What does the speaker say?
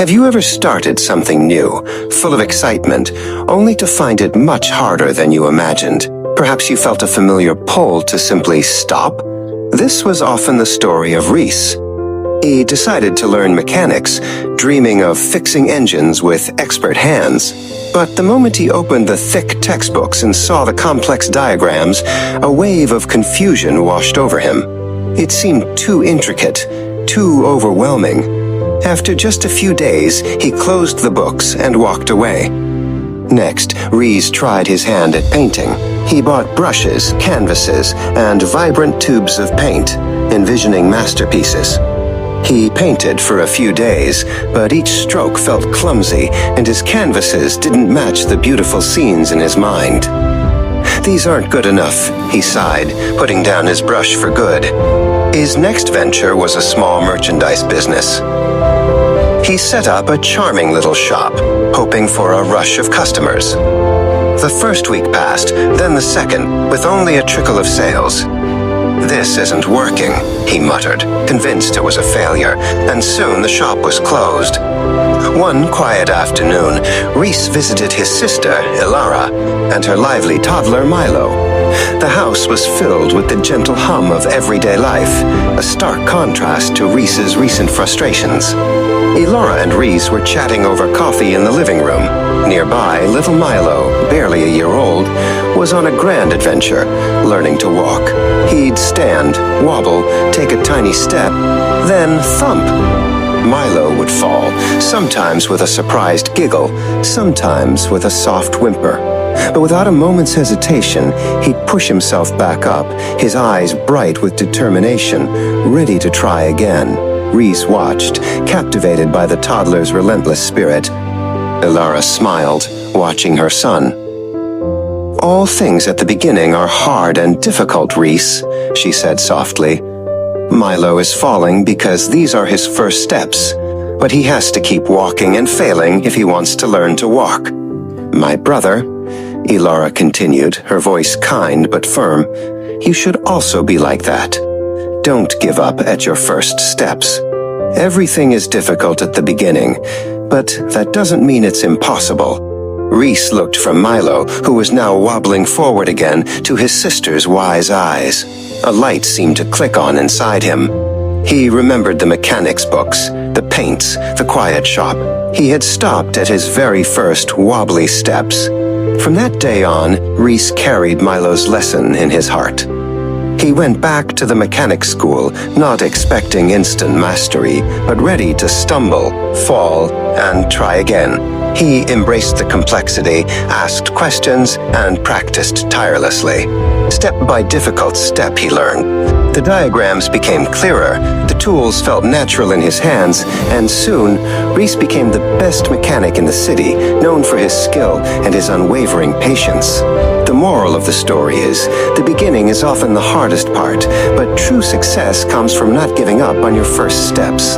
Have you ever started something new, full of excitement, only to find it much harder than you imagined? Perhaps you felt a familiar pull to simply stop? This was often the story of Reese. He decided to learn mechanics, dreaming of fixing engines with expert hands. But the moment he opened the thick textbooks and saw the complex diagrams, a wave of confusion washed over him. It seemed too intricate, too overwhelming. After just a few days, he closed the books and walked away. Next, Reese tried his hand at painting. He bought brushes, canvases, and vibrant tubes of paint, envisioning masterpieces. He painted for a few days, but each stroke felt clumsy, and his canvases didn't match the beautiful scenes in his mind. "These aren't good enough," he sighed, putting down his brush for good. His next venture was a small merchandise business. He set up a charming little shop, hoping for a rush of customers. The first week passed, then the second, with only a trickle of sales. "This isn't working," he muttered, convinced it was a failure, and soon the shop was closed. One quiet afternoon, Reese visited his sister, Ilara, and her lively toddler, Milo. The house was filled with the gentle hum of everyday life, a stark contrast to Reese's recent frustrations. Ilara and Reese were chatting over coffee in the living room. Nearby, little Milo, barely a year old, was on a grand adventure, learning to walk. He'd stand, wobble, take a tiny step, then thump. Milo would fall, sometimes with a surprised giggle, sometimes with a soft whimper. But without a moment's hesitation, he'd push himself back up, his eyes bright with determination, ready to try again. Reese watched, captivated by the toddler's relentless spirit. Ilara smiled, watching her son. "All things at the beginning are hard and difficult, Reese," she said softly. "Milo is falling because these are his first steps, but he has to keep walking and failing if he wants to learn to walk. My brother," Ilara continued, her voice kind but firm, "you should also be like that. Don't give up at your first steps. Everything is difficult at the beginning, but that doesn't mean it's impossible." Reese looked from Milo, who was now wobbling forward again, to his sister's wise eyes. A light seemed to click on inside him. He remembered the mechanics books, the paints, the quiet shop. He had stopped at his very first wobbly steps. From that day on, Reese carried Milo's lesson in his heart. He went back to the mechanics school, not expecting instant mastery, but ready to stumble, fall, and try again. He embraced the complexity, asked questions, and practiced tirelessly. Step by difficult step, he learned. The diagrams became clearer, the tools felt natural in his hands, and soon, Reese became the best mechanic in the city, known for his skill and his unwavering patience. The moral of the story is, the beginning is often the hardest part, but true success comes from not giving up on your first steps.